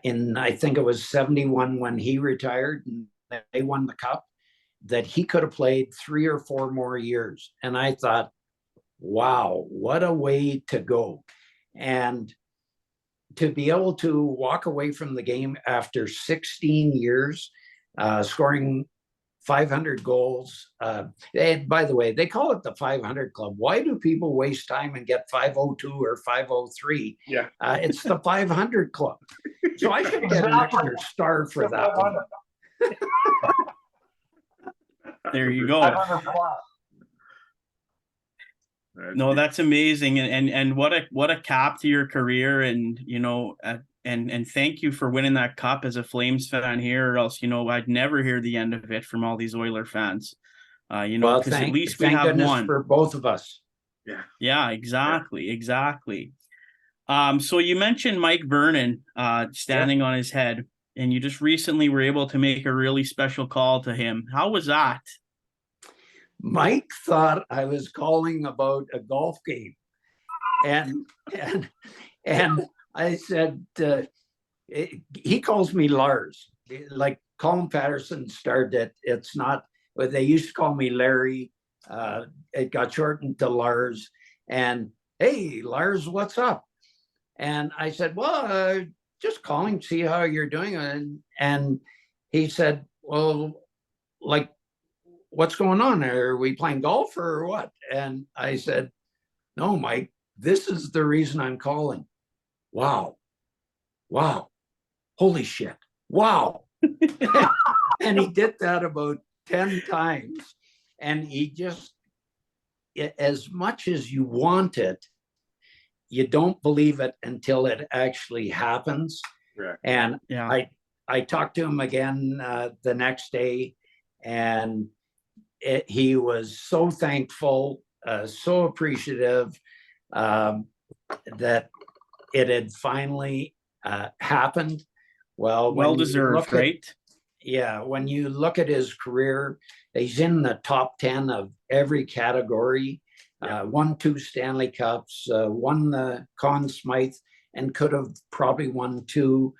in, I think it was 71 when he retired and they won the cup, that he could have played 3 or 4 more years. And I thought, wow, what a way to go. And to be able to walk away from the game after 16 years, scoring 500 goals. And by the way, they call it the 500 Club. Why do people waste time and get 502 or 503? Yeah. It's the 500 Club. So I should get an extra star for that one. There you go. 500 plus. No, that's amazing, and what a cap to your career, and and thank you for winning that cup as a Flames fan here, or else I'd never hear the end of it from all these Oiler fans. Well, because at least we thank have goodness one for both of us. Yeah, exactly. So you mentioned Mike Vernon standing on his head, and you just recently were able to make a really special call to him. How was that? Mike thought I was calling about a golf game, and I said, he calls me Lars, like Colin Patterson started it. It's not, but they used to call me Larry. It got shortened to Lars. And hey, Lars, what's up? And I said, well, just calling to see how you're doing. And he said, well, like, what's going on? Are we playing golf or what? And I said, no, Mike, this is the reason I'm calling. Wow. Holy shit. Wow. And he did that about 10 times. And he just, as much as you want it, you don't believe it until it actually happens. Correct. And I talked to him again the next day, and he was so thankful, so appreciative that it had finally happened. Well deserved, right? When you look at his career, he's in the top 10 of every category. Won 2 Stanley Cups, won the Conn Smythe, and could have probably won 2.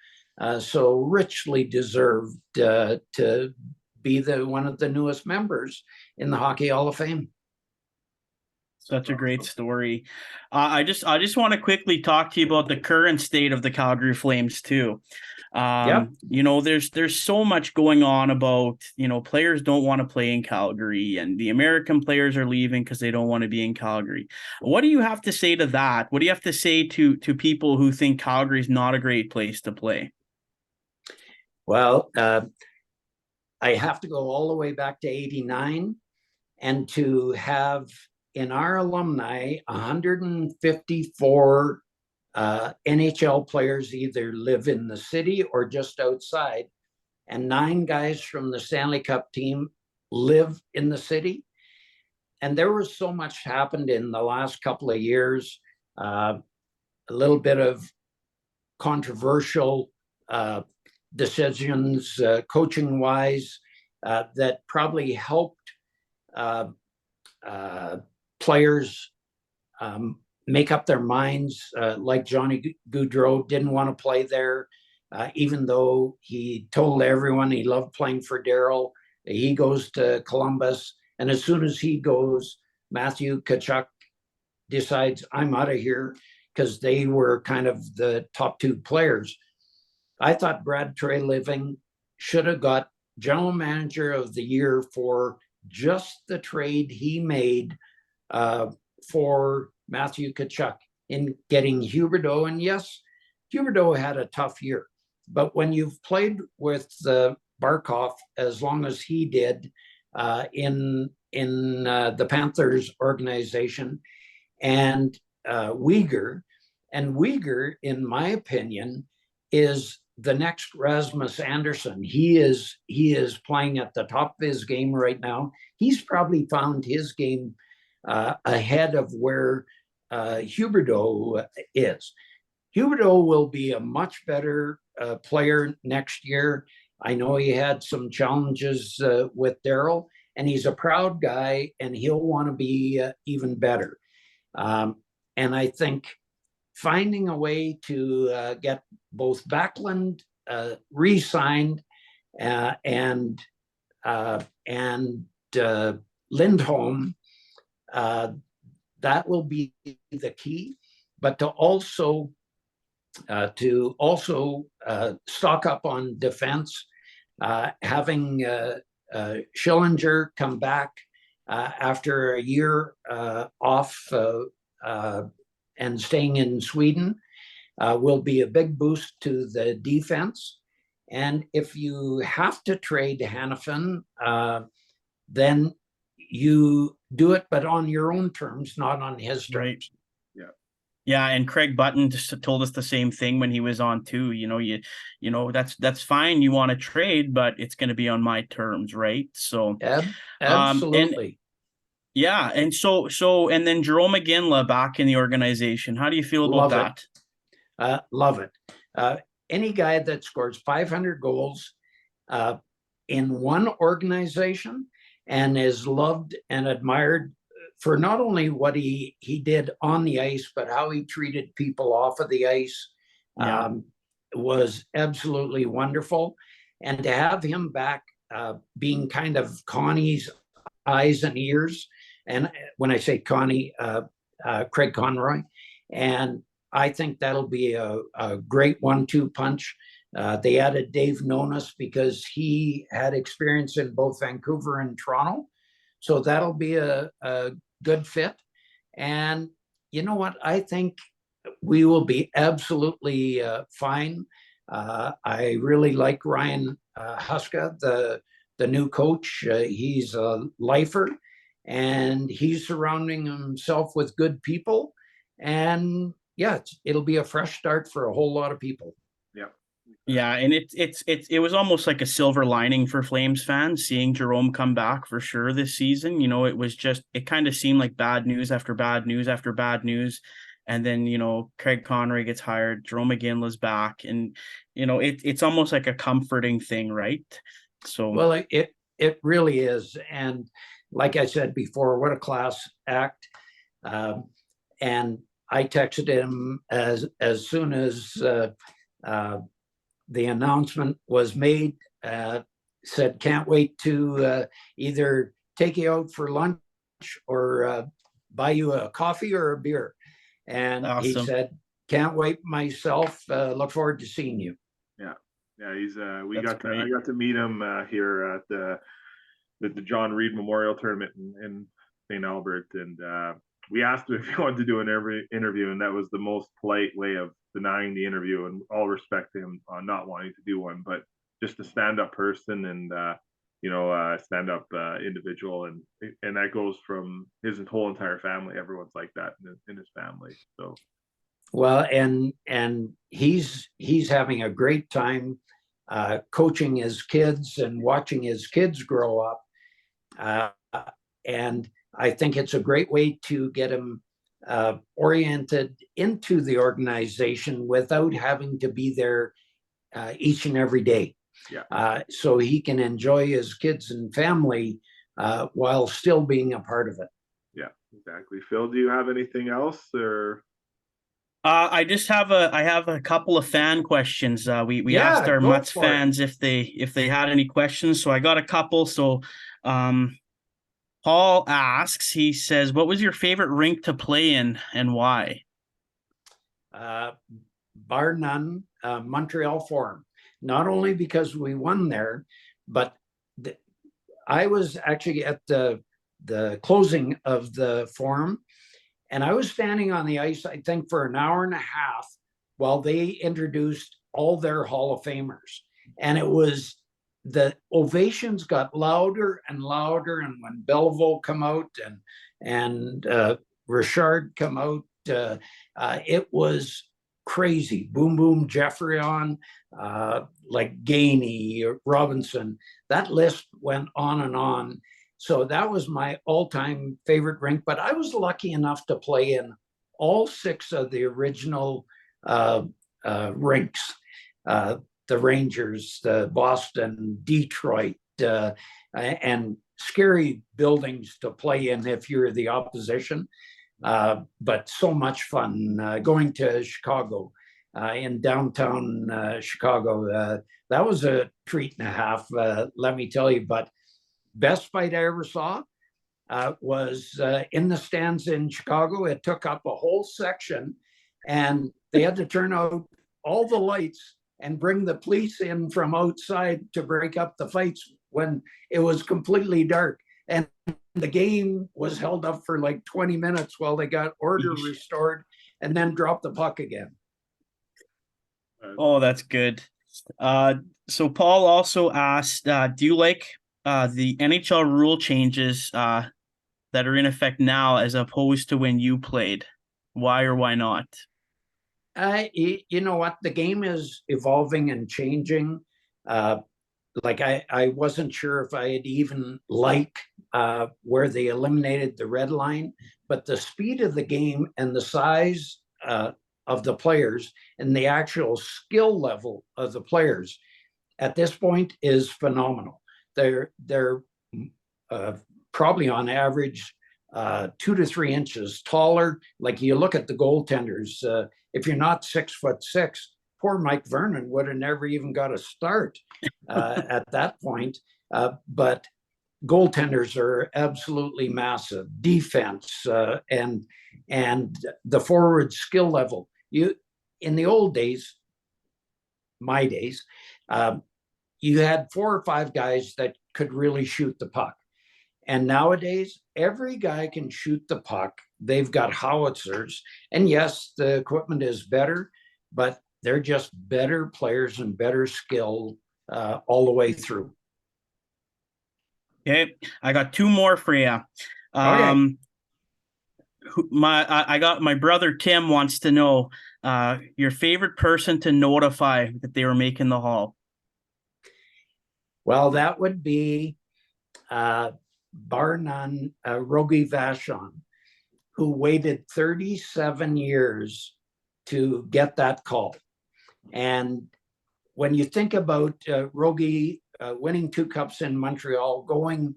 So richly deserved to be one of the newest members in the Hockey Hall of Fame. Such a great story. I just want to quickly talk to you about the current state of the Calgary Flames too. There's so much going on about, players don't want to play in Calgary, and the American players are leaving because they don't want to be in Calgary. What do you have to say to that? What do you have to say to people who think Calgary is not a great place to play? Well, I have to go all the way back to 89, and to have in our alumni 154 NHL players either live in the city or just outside, and 9 guys from the Stanley Cup team live in the city. And there was so much happened in the last couple of years, a little bit of controversial decisions, coaching wise, that probably helped players make up their minds, like Johnny Gaudreau didn't want to play there, even though he told everyone he loved playing for Darryl. He goes to Columbus, and as soon as he goes, Matthew Tkachuk decides, I'm out of here, because they were kind of the top 2 players. I thought Brad Treliving should have got General Manager of the Year for just the trade he made for Matthew Tkachuk in getting Huberdeau. And yes, Huberdeau had a tough year, but when you've played with Barkov as long as he did in the Panthers organization, and Uyghur, in my opinion, is the next Rasmus Anderson. He is playing at the top of his game right now. He's probably found his game ahead of where Huberdeau is. Huberdeau will be a much better player next year. I know he had some challenges with Darryl, and he's a proud guy, and he'll want to be even better. And I think finding a way to get both Backlund re-signed and Lindholm, that will be the key. But to also stock up on defense, having Schillinger come back after a year off and staying in Sweden will be a big boost to the defense. And if you have to trade Hanifin, then you do it, but on your own terms, not on his terms. Right. Yeah, and Craig Button just told us the same thing when he was on too. That's fine. You want to trade, but it's going to be on my terms, right? So, absolutely. And then Jerome McGinley back in the organization. How do you feel about that? Love it. Any guy that scores 500 goals in one organization and is loved and admired for not only what he did on the ice, but how he treated people off of the ice, was absolutely wonderful. And to have him back being kind of Connie's eyes and ears, and when I say Connie, Craig Conroy, and I think that'll be a great 1-2 punch. They added Dave Nonis because he had experience in both Vancouver and Toronto. So that'll be a good fit. And you know what? I think we will be absolutely fine. I really like Ryan Huska, the new coach. He's a lifer, and he's surrounding himself with good people. And yeah, it'll be a fresh start for a whole lot of people. Yeah, and it was almost like a silver lining for Flames fans seeing Jerome come back for sure this season. It kind of seemed like bad news after bad news after bad news. And then, Craig Conroy gets hired, Jerome McGinley's back, and it's almost like a comforting thing, right? So well, it really is. And like I said before, what a class act. And I texted him as soon as the announcement was made, said, can't wait to either take you out for lunch or buy you a coffee or a beer. And awesome. He said, can't wait myself. Look forward to seeing you. Yeah, he's I got to meet him here at the John Reed Memorial Tournament in St. Albert, and we asked him if he wanted to do an interview, and that was the most polite way of denying the interview, and all respect to him on not wanting to do one, but just a stand-up person and stand-up individual, and that goes from his whole entire family. Everyone's like that in his family. So well, and he's having a great time coaching his kids and watching his kids grow up, and I think it's a great way to get him oriented into the organization without having to be there each and every day. So he can enjoy his kids and family while still being a part of it. Yeah, exactly. Phil, do you have anything else, or? I just have a couple of fan questions. We asked our Mutts fans if they had any questions, so I got a couple. So Paul asks, he says, what was your favorite rink to play in and why? Bar none, Montreal Forum. Not only because we won there, but I was actually at the closing of the Forum, and I was standing on the ice, I think, for an hour and a half while they introduced all their Hall of Famers. And it was, the ovations got louder and louder, and when Belleville come out and Richard come out, it was crazy. Boom Boom Jeffrey like Gainey, Robinson. That list went on and on. So that was my all-time favorite rink. But I was lucky enough to play in all 6 of the original rinks. The Rangers, the Boston, Detroit, and scary buildings to play in if you're the opposition. But so much fun going to Chicago, in downtown Chicago. That was a treat and a half, let me tell you. But best fight I ever saw, was in the stands in Chicago. It took up a whole section, and they had to turn out all the lights and bring the police in from outside to break up the fights when it was completely dark. And the game was held up for like 20 minutes while they got order restored and then dropped the puck again. Oh, that's good. So Paul also asked, do you like the NHL rule changes that are in effect now as opposed to when you played? Why or why not? You know what? The game is evolving and changing. Like I wasn't sure if I'd even like where they eliminated the red line, but the speed of the game and the size of the players and the actual skill level of the players at this point is phenomenal. They're probably on average 2 to 3 inches taller. Like you look at the goaltenders, if you're not 6'6", poor Mike Vernon would have never even got a start at that point. But goaltenders are absolutely massive. Defense and the forward skill level. You in the old days, my days, you had 4 or 5 guys that could really shoot the puck. And nowadays, every guy can shoot the puck. They've got howitzers. And yes, the equipment is better, but they're just better players and better skill all the way through. Okay, I got 2 more for you. Okay. I got my brother Tim wants to know your favorite person to notify that they were making the Hall. Well, that would be bar none, Rogie Vachon, who waited 37 years to get that call. And when you think about Rogie winning 2 cups in Montreal, going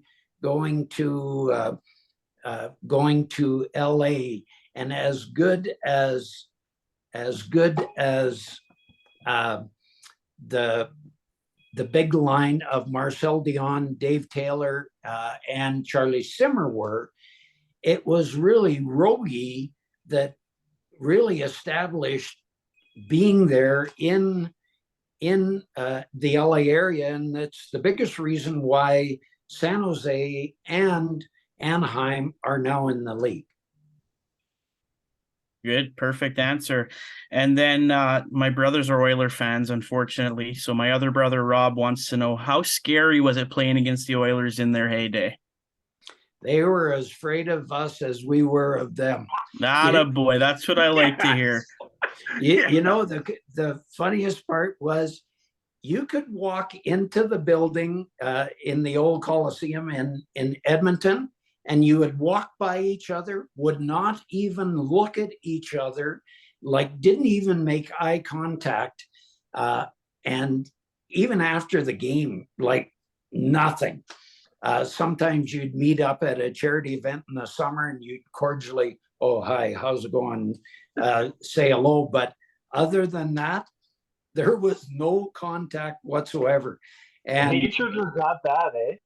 to LA, and as good as the big line of Marcel Dion, Dave Taylor, and Charlie Simmer were, it was really Rogie that really established being there in the LA area. And that's the biggest reason why San Jose and Anaheim are now in the league. Good, perfect answer. And then my brothers are Oiler fans, unfortunately. So my other brother, Rob, wants to know, how scary was it playing against the Oilers in their heyday? They were as afraid of us as we were of them. Boy, that's what I like to hear. You know, the funniest part was you could walk into the building in the old Coliseum in Edmonton, and you would walk by each other, would not even look at each other, like didn't even make eye contact. And even after the game, like nothing. Sometimes you'd meet up at a charity event in the summer and you'd cordially, oh, hi, how's it going? Say hello. But other than that, there was no contact whatsoever. And nature just got that, eh?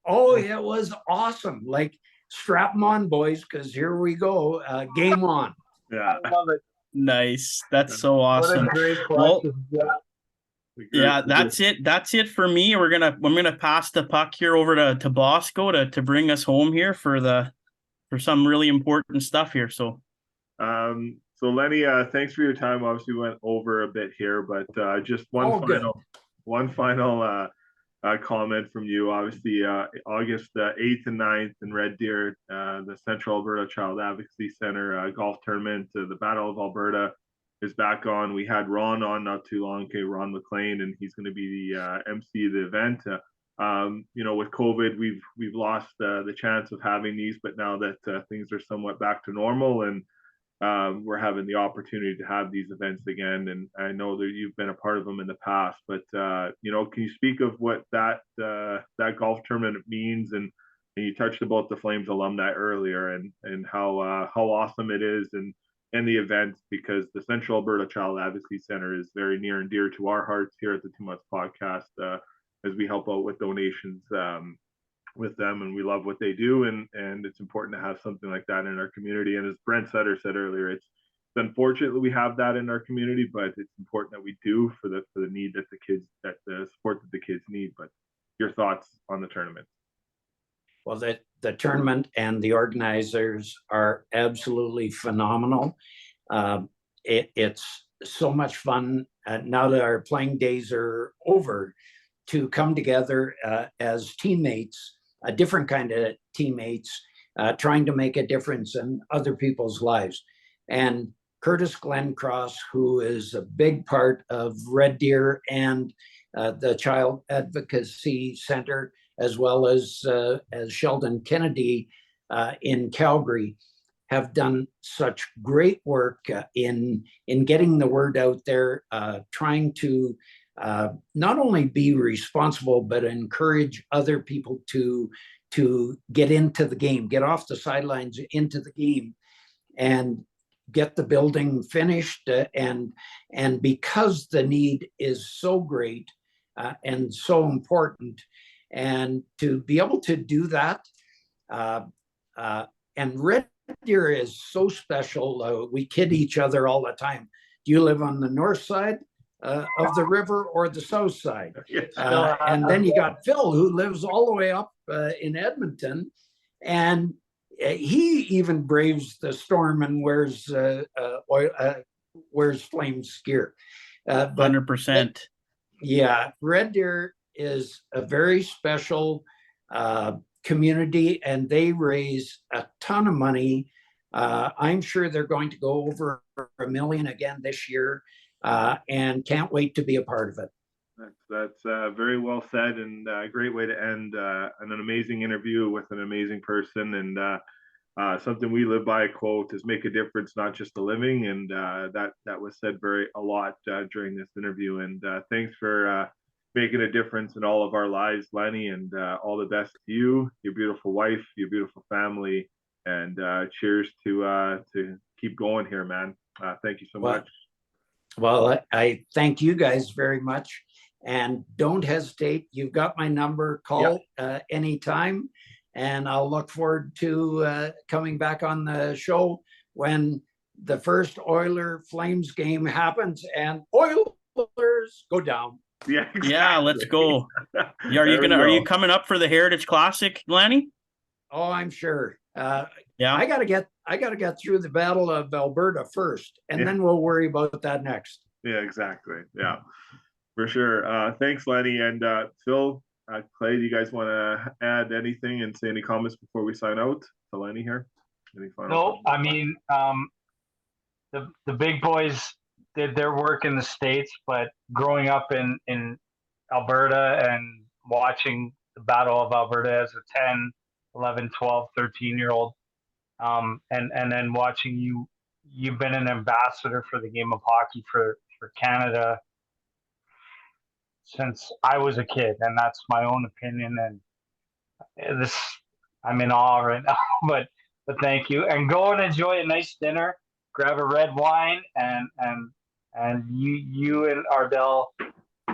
oh, it was awesome. Like, strap them on, boys, because here we go. Game on. Yeah. I love it. Nice. That's so awesome. What a great Well, question. yeah, that's it. That's it for me. I'm gonna pass the puck here over to Bosco to bring us home here for some really important stuff here. So Lenny, thanks for your time. Obviously, we went over a bit here, but just one final comment from you. Obviously, August 8th and 9th in Red Deer, the Central Alberta Child Advocacy Center golf tournament, the Battle of Alberta is back on. We had Ron on not too long ago, Ron McLean, and he's going to be the MC of the event. With COVID, we've lost the chance of having these, but now that things are somewhat back to normal, and we're having the opportunity to have these events again. And I know that you've been a part of them in the past, but can you speak of what that golf tournament means? And you touched about the Flames alumni earlier, and how awesome it is, and the event, because the Central Alberta Child Advocacy Center is very near and dear to our hearts here at the 2 Months Podcast, as we help out with donations with them, and we love what they do, and it's important to have something like that in our community. And as Brent Sutter said earlier, it's unfortunate that we have that in our community, but it's important that we do for the need that the support that the kids need. But your thoughts on the tournament? Well, the tournament and the organizers are absolutely phenomenal. It's so much fun now that our playing days are over to come together as teammates, a different kind of teammates, trying to make a difference in other people's lives. And Curtis Glencross, who is a big part of Red Deer and the Child Advocacy Center, as well as Sheldon Kennedy in Calgary, have done such great work in getting the word out there, trying to not only be responsible, but encourage other people to get into the game, get off the sidelines into the game, and get the building finished. And because the need is so great and so important, and to be able to do that, and Red Deer is so special. We kid each other all the time. Do you live on the north side of the river or the south side? And then you got Phil, who lives all the way up in Edmonton, and he even braves the storm and wears Flames gear. 100%. Yeah, Red Deer is a very special community, and they raise a ton of money. I'm sure they're going to go over $1 million again this year, and can't wait to be a part of it. That's very well said, and a great way to end an amazing interview with an amazing person. And something we live by, a quote, is "Make a difference, not just a living." And that was said a lot during this interview. And thanks for making a difference in all of our lives, Lanny. And all the best to you, your beautiful wife, your beautiful family, and cheers to keep going here, man. Thank you so much. Well, I thank you guys very much, and don't hesitate. You've got my number. Call anytime, and I'll look forward to coming back on the show when the first Oiler Flames game happens and Oilers go down. Yeah, exactly. Yeah, let's go. Are you coming up for the Heritage Classic, Lanny? Oh, I'm sure. Yeah, I gotta get through the Battle of Alberta first, and then we'll worry about that next. Yeah, exactly. Yeah, for sure. Thanks, Lanny. And Phil, Clay, do you guys want to add anything and say any comments before we sign out to Lanny here? Any final comments? I mean, the big boys did their work in the States, but growing up in Alberta and watching the Battle of Alberta as a 10, 11, 12, 13-year-old, and then watching you've been an ambassador for the game of hockey for Canada since I was a kid, and that's my own opinion. And I'm in awe right now, but thank you, and go and enjoy a nice dinner, grab a red wine, and you and Ardell,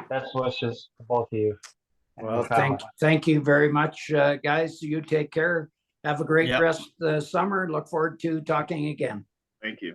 best wishes to both of you. Well, thank you very much, guys. You take care. Have a great rest of the summer. Look forward to talking again. Thank you.